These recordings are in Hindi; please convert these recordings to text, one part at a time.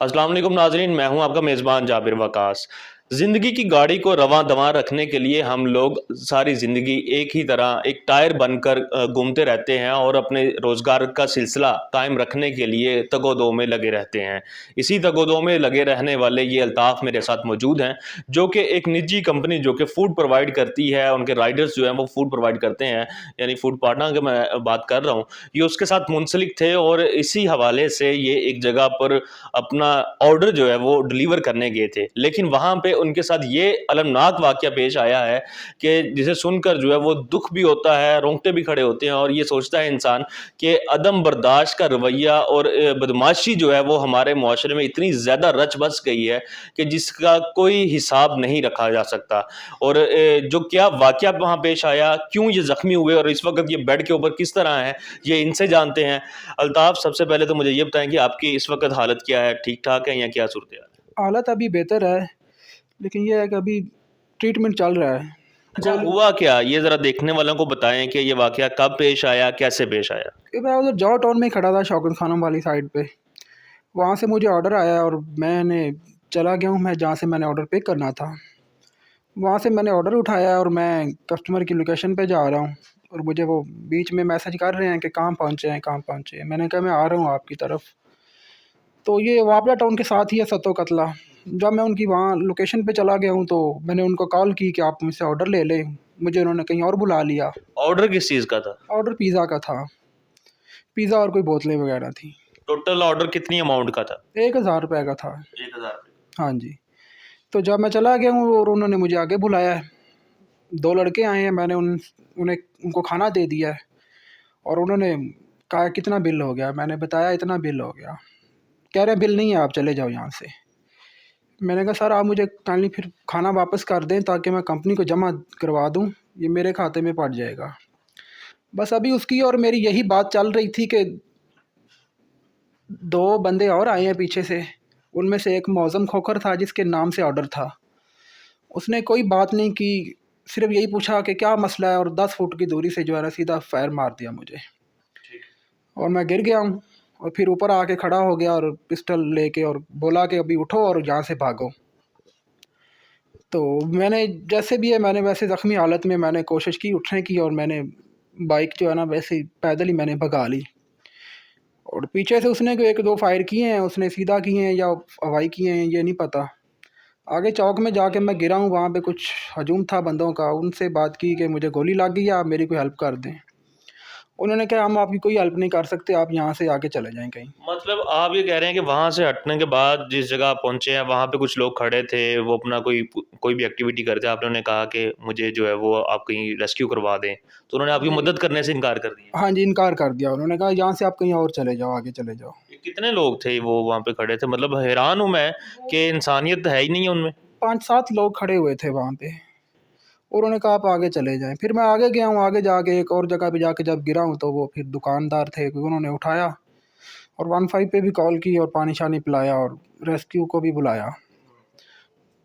अस्सलाम वालेकुम नाज़रीन, मैं हूं आपका मेज़बान जाबिर वकास। ज़िंदगी की गाड़ी को रवां दवां रखने के लिए हम लोग सारी ज़िंदगी एक ही तरह एक टायर बनकर घूमते रहते हैं और अपने रोज़गार का सिलसिला कायम रखने के लिए तगो-दो में लगे रहते हैं। इसी तगो-दो में लगे रहने वाले ये अल्ताफ़ मेरे साथ मौजूद हैं, जो कि एक निजी कंपनी जो कि फ़ूड प्रोवाइड करती है, उनके राइडर्स जो हैं वो फ़ूड प्रोवाइड करते हैं, यानी फ़ूड पार्टनर की मैं बात कर रहा हूँ। ये उसके साथ मुंसलिक थे और इसी हवाले से ये एक जगह पर अपना ऑर्डर जो है वो डिलीवर करने गए थे। लेकिन वहाँ पे उनके साथ ये अलमनाक वाक़या पेश आया है कि जिसे सुनकर जो है वो दुःख भी होता है, रोंगटे भी खड़े होते हैं और ये सोचता है इंसान कि अदम बर्दाश्त का रवैया और बदमाशी जो है वो हमारे मुआशरे में इतनी ज़्यादा रच बस गई है कि जिसका कोई हिसाब नहीं रखा जा सकता। और जो क्या वाक़या वहाँ पेश आया, क्यों ये ज़ख्मी हुए और इस वक़्त ये बेड के ऊपर किस तरह हैं, ये इनसे जानते हैं। अल्ताफ़, सबसे पहले तो मुझे ये बताएँ कि आपकी इस वक़्त हालत क्या है? ठीक-ठाक है या क्या सूरत-ए-हाल है? हालत अभी बेहतर है, लेकिन ये है कि अभी ट्रीटमेंट चल रहा है। अच्छा, गोली हुआ क्या? ये ज़रा देखने वालों को बताएँ कि ये वाक़या कब पेश आया, कैसे पेश आया? कि मैं उधर जॉ टाउन में ही खड़ा था, शौकत खानम वाली साइड पे। वहाँ से मुझे ऑर्डर आया और मैंने चला गया हूँ मैं जहाँ से मैंने ऑर्डर पिक करना था। वहाँ से मैंने ऑर्डर उठाया और मैं कस्टमर की लोकेशन पे जा रहा हूँ और मुझे वो बीच में मैसेज कर रहे हैं कि कहाँ पहुँचे हैं, कहाँ पहुँचे हैं। मैंने कहा मैं आ रहा हूँ आपकी तरफ। तो ये वापडा टाउन के साथ ही है सतो कतला। जब मैं उनकी वहाँ लोकेशन पे चला गया हूँ तो मैंने उनको कॉल की कि आप मुझसे ऑर्डर ले लें। मुझे उन्होंने कहीं और बुला लिया। ऑर्डर किस चीज़ का था? ऑर्डर पिज़्ज़ा का था। पिज़्ज़ा और कोई बोतलें वगैरह थी। टोटल ऑर्डर कितनी अमाउंट का था? 1000 रुपये का था। ₹1000। हाँ जी। तो जब मैं चला गया हूँ और उन्होंने मुझे आगे बुलाया है। 2 लड़के आए हैं, मैंने उन्हें उनको खाना दे दिया है और उन्होंने कहा कितना बिल हो गया? मैंने बताया इतना बिल हो गया। कह रहे हैं बिल नहीं है, आप चले जाओ यहाँ से। मैंने कहा सर आप मुझे काइंडली फिर खाना वापस कर दें ताकि मैं कंपनी को जमा करवा दूँ, ये मेरे खाते में पड़ जाएगा। बस अभी उसकी और मेरी यही बात चल रही थी कि 2 बंदे और आए हैं पीछे से। उनमें से एक मौज़म खोखर था जिसके नाम से ऑर्डर था। उसने कोई बात नहीं की, सिर्फ़ यही पूछा कि क्या मसला है और 10 फुट की दूरी से जो है ना सीधा फायर मार दिया मुझे। ठीक है। और मैं गिर गया हूँ और फिर ऊपर आके खड़ा हो गया और पिस्टल लेके और बोला कि अभी उठो और यहाँ से भागो। तो मैंने जैसे भी है मैंने वैसे ज़ख्मी हालत में मैंने कोशिश की उठने की और मैंने बाइक जो है ना वैसे ही पैदल ही मैंने भगा ली। और पीछे से उसने 1-2 फायर किए हैं, उसने सीधा किए हैं या हवाई किए हैं ये नहीं पता। आगे चौक में जाके मैं गिरा हूँ, वहाँ पे कुछ हजूम था बंदों का, उनसे बात की कि मुझे गोली लग गई है, आप मेरी कोई हेल्प कर दें। उन्होंने कहा हम आपकी कोई हेल्प नहीं कर सकते, आप यहाँ से आगे चले जाएँ कहीं। मतलब आप ये कह रहे हैं कि वहाँ से हटने के बाद जिस जगह आप पहुँचे हैं, वहाँ पे कुछ लोग खड़े थे, वो अपना कोई भी एक्टिविटी कर रहे थे, आपने उन्हें कहा कि मुझे जो है वो आप कहीं रेस्क्यू करवा दें, तो उन्होंने आपकी जी। मदद करने से इनकार कर दिया। हाँ जी, इनकार कर दिया। उन्होंने कहा यहाँ से आप कहीं और चले जाओ, आगे चले जाओ। ये कितने लोग थे वो वहाँ पे खड़े थे? मतलब हैरान हूँ मैं वो कि इंसानियत है ही नहीं है उनमें। 5-7 लोग खड़े हुए थे वहाँ पे और उन्होंने कहा आप आगे चले जाएँ। फिर मैं आगे गया हूँ, आगे जाके एक और जगह पे जाके जब गिरा हूँ तो वो फिर दुकानदार थे, उन्होंने उठाया और 15 पे भी कॉल की और पानी-शानी पिलाया और रेस्क्यू को भी बुलाया।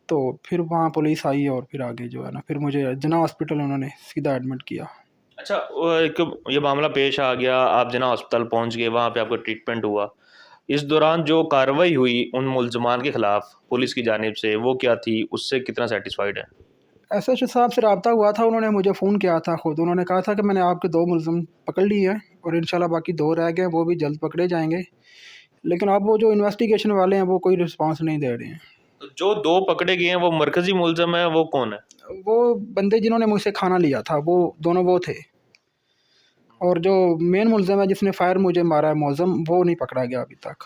तो फिर वहाँ पुलिस आई और फिर आगे जो है ना फिर मुझे जिन्ना हॉस्पिटल उन्होंने सीधा एडमिट किया। अच्छा, वो एक ये मामला पेश आ गया, आप जिन्ना अस्पताल पहुँच गए, वहाँ पे आपका ट्रीटमेंट हुआ। इस दौरान जो कार्रवाई हुई उन मुल्ज़िमान के खिलाफ़ पुलिस की जानिब से, वो क्या थी? उससे कितना सैटिस्फाइड हैं? एसएचओ साहब से रब्ता हुआ था, उन्होंने मुझे फ़ोन किया था खुद। उन्होंने कहा था कि मैंने आपके 2 मुल्ज़िम पकड़ लिए हैं और इंशाल्लाह बाकी 2 रह गए हैं, वो भी जल्द पकड़े जाएँगे। लेकिन अब वो जो इन्वेस्टिगेशन वाले हैं, वो कोई रिस्पॉन्स नहीं दे रहे हैं। तो जो 2 पकड़े गए हैं, वो मरकज़ी मुल्ज़िम है, वो कौन है? वो बंदे जिन्होंने मुझसे खाना लिया था, वो दोनों वो थे। और जो मेन मुल्ज़िम है जिसने फायर मुझे मारा है मौज़म, वो नहीं पकड़ा गया अभी तक।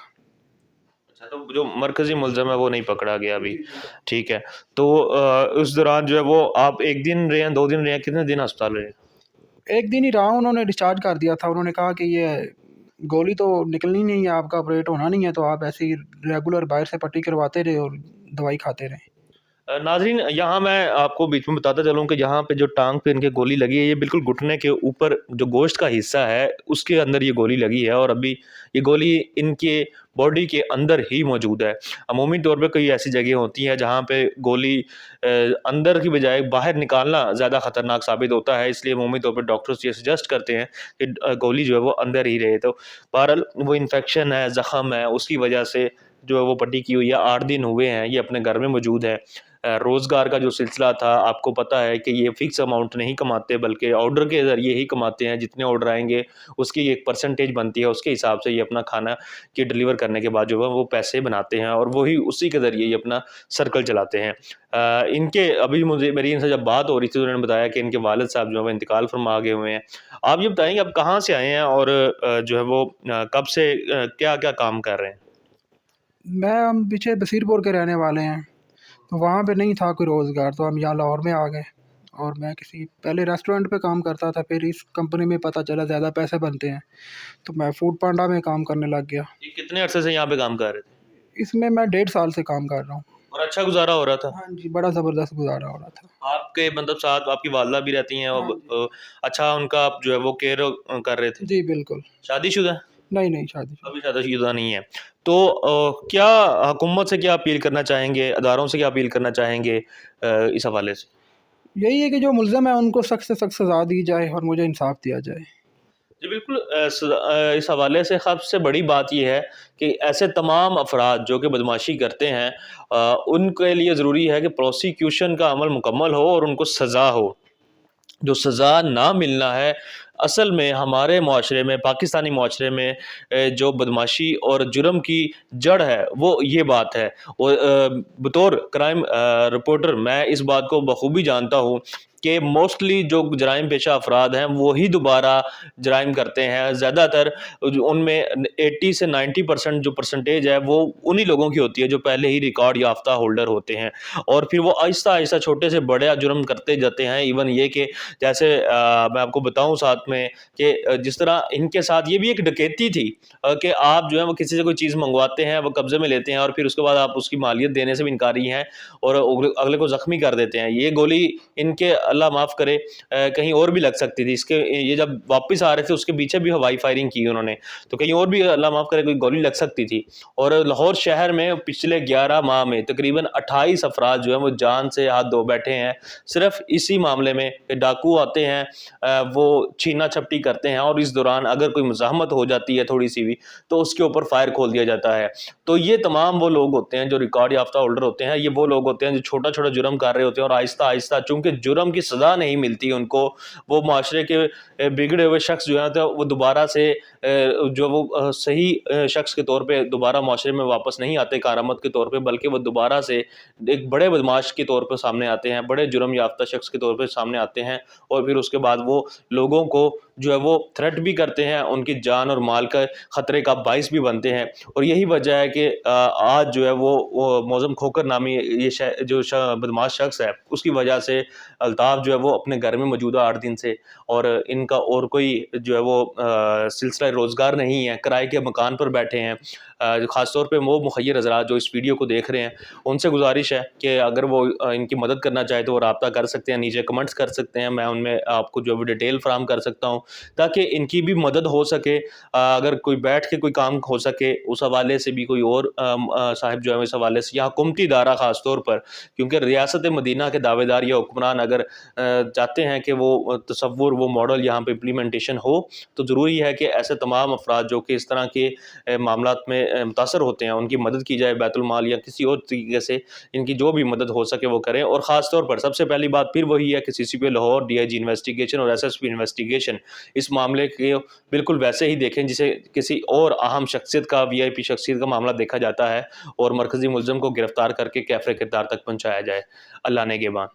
अच्छा, तो जो मरकज़ी मुल्ज़िम है, वो नहीं पकड़ा गया अभी। जी, जी। ठीक है। तो उस दौरान जो है वो आप 1 दिन रहे हैं, 2 दिन रहे हैं, कितने दिन अस्पताल रहे? एक दिन ही रहा, उन्होंने डिस्चार्ज कर दिया था। उन्होंने कहा कि ये गोली तो निकलनी नहीं है, आपका ऑपरेट होना नहीं है, तो आप ऐसे ही रेगुलर बाहर से पट्टी करवाते रहे और दवाई खाते रहें। नाज़रीन, यहाँ मैं आपको बीच में बताता चलूँ कि यहाँ पे जो टाँग पे इनके गोली लगी है, ये बिल्कुल घुटने के ऊपर जो गोश्त का हिस्सा है, उसके अंदर ये गोली लगी है और अभी ये गोली इनके बॉडी के अंदर ही मौजूद है। अमूमी तौर पे कई ऐसी जगह होती हैं जहाँ पे गोली अंदर की बजाय बाहर निकालना ज़्यादा ख़तरनाक साबित होता है, इसलिए अमूमी तौर पे डॉक्टर्स ये सजेस्ट करते हैं कि गोली जो है वो अंदर ही रहे। तो बहरहाल वो इन्फेक्शन है, ज़ख़म है, उसकी वजह से जो है वो पट्टी की हुई है, 8 दिन हुए हैं ये अपने घर में मौजूद है। रोज़गार का जो सिलसिला था, आपको पता है कि ये फ़िक्स अमाउंट नहीं कमाते, बल्कि ऑर्डर के ज़रिए ही कमाते हैं। जितने ऑर्डर आएँगे उसकी एक परसेंटेज बनती है, उसके हिसाब से ये अपना खाना के डिलीवर करने के बाद जो है वो पैसे बनाते हैं और वही उसी के ज़रिए ये अपना सर्कल चलाते हैं। इनके अभी मुझे मेरी इनसे जब बात हो रही थी तो उन्होंने बताया कि इनके वालिद साहब जो है वो इंतकाल फरमा गए हुए हैं। आप ये बताएँगे आप कहाँ से आए हैं और जो है वो कब से क्या-क्या काम कर रहे हैं? हम पीछे बसीरपुर के रहने वाले हैं, तो वहाँ पे नहीं था कोई रोज़गार, तो हम यहाँ लाहौर में आ गए। और मैं किसी पहले रेस्टोरेंट पे काम करता था, फिर इस कंपनी में पता चला ज़्यादा पैसे बनते हैं, तो मैं फूड पांडा में काम करने लग गया। ये कितने अरसे से यहाँ पे काम कर रहे थे? इसमें मैं 1.5 साल से काम कर रहा हूँ। और अच्छा गुज़ारा हो रहा था? हाँ जी, बड़ा ज़बरदस्त गुज़ारा हो रहा था। आपके मतलब साथ आपकी वालदा भी रहती हैं हाँ अब जी। अच्छा उनका आप जो है वो केयर कर रहे थे? जी, बिल्कुल। शादीशुदा हैं? नहीं, नहीं, शादीशुदा। अभी शादीशुदा नहीं है। तो क्या हुकूमत से क्या अपील करना चाहेंगे, अदारों से क्या अपील करना चाहेंगे इस हवाले से? यही है कि जो मुल्ज़िम है उनको सख्त से सख्त सज़ा दी जाए और मुझे इंसाफ़ दिया जाए। जी, बिल्कुल इस हवाले से सबसे बड़ी बात ये है कि ऐसे तमाम अफ़राद जो कि बदमाशी करते हैं उनके लिए ज़रूरी है कि प्रोसिक्यूशन का अमल मुकम्मल हो और उनको सज़ा हो। जो सज़ा ना मिलना है, असल में हमारे मुआशरे में, पाकिस्तानी मुआशरे में जो बदमाशी और जुर्म की जड़ है, वो ये बात है। और बतौर क्राइम रिपोर्टर मैं इस बात को बखूबी जानता हूँ कि मोस्टली जो जराइम पेशा अफ़राद हैं, वो ही दोबारा जराइम करते हैं। ज़्यादातर उनमें 80 से 90% जो परसेंटेज है, वो उन्हीं लोगों की होती है, जो पहले ही रिकॉर्ड याफ़्ता होल्डर होते हैं। और फिर वो आहिस्ता-आहिस्ता छोटे से बड़ा जुर्म करते जाते हैं। इवन ये कि जैसे मैं आपको बताऊँ साथ में कि जिस तरह इनके साथ ये भी एक डकैती थी कि आप जो है वो किसी से कोई चीज़ मँगवाते हैं, वो कब्ज़े में लेते हैं और फिर उसके बाद आप उसकी मालियत देने से भी इनकारी हैं और अगले को ज़ख्मी कर देते हैं। ये गोली इनके अल्लाह माफ़ करे कहीं और भी लग सकती थी। इसके ये जब वापस आ रहे थे उसके पीछे भी हवाई फायरिंग की उन्होंने, तो कहीं और भी अल्लाह माफ़ करे कोई गोली लग सकती थी। और लाहौर शहर में पिछले 11 माह में तकरीबन 28 अफ़राद जो हैं वो जान से हाथ धो बैठे हैं, सिर्फ़ इसी मामले में कि डाकू आते हैं वो छीना-झपटी करते हैं और इस दौरान अगर कोई मुज़ाहमत हो जाती है थोड़ी-सी भी, तो उसके ऊपर फायर खोल दिया जाता है। तो ये तमाम वो लोग होते हैं जो रिकॉर्ड याफ़्ता होल्डर होते हैं, ये वो लोग होते हैं जो छोटा-छोटा जुर्म कर रहे होते हैं और आहिस्ता-आहिस्ता चूँकि जुर्म की सज़ा नहीं मिलती उनको, वो माशरे के बिगड़े हुए शख्स जो हैं तो वो दोबारा से जो वो सही शख्स के तौर पे दोबारा माशरे में वापस नहीं आते कारामद के तौर पे, बल्कि वो दोबारा से एक बड़े बदमाश के तौर पे सामने आते हैं, बड़े जुर्म याफ़्ता शख्स के तौर पे सामने आते हैं और फिर उसके बाद वो लोगों को जो है वो थ्रेट भी करते हैं, उनकी जान और माल का ख़तरे का बाइस भी बनते हैं। और यही वजह है कि आज जो है वो मौज़म खोकर नामी ये जो बदमाश शख्स है, उसकी वजह से अल्ताफ़ जो है वो अपने घर में मौजूद है 8 दिन से और इनका और कोई जो है वो सिलसिला रोज़गार नहीं है, किराए के मकान पर बैठे हैं। ख़ास तौर पे वो मुख़य्यर हज़रात जो इस वीडियो को देख रहे हैं, उनसे गुज़ारिश है कि अगर वो इनकी मदद करना चाहे तो वो राब्ता कर सकते हैं, नीचे कमेंट्स कर सकते हैं, मैं उनमें आपको जो है वो डिटेल फ़राहम कर सकता हूँ, ताकि इनकी भी मदद हो सके। अगर कोई बैठ के कोई काम हो सके, उस हवाले से भी कोई और साहिब जो है इस हवाले से या हुकूमती इदारा ख़ास तौर पर, क्योंकि रियासत मदीना के दावेदार या हुक्मरान अगर चाहते हैं कि वो तसव्वुर, वो मॉडल यहाँ पे इम्प्लीमेंटेशन हो, तो ज़रूरी है कि ऐसे तमाम अफ़राद जो कि इस तरह के मामलात में मुतासर होते हैं, उनकी मदद की जाए बैतुल माल या किसी और तरीके से इनकी जो भी मदद हो सके वो करें। और ख़ास तौर पर सबसे पहली बात फिर वही है कि सीसीपी लाहौर, डीआईजी इन्वेस्टिगेशन और एसएसपी इन्वेस्टिगेशन इस मामले के बिल्कुल वैसे ही देखें जिसे किसी और अहम शख्सियत का, वीआईपी शख्सियत का मामला देखा जाता है और मरकज़ी मुल्ज़िम को गिरफ़्तार करके कैफ़े किरदार तक पहुँचाया जाए। अल्लाह नेगेबान।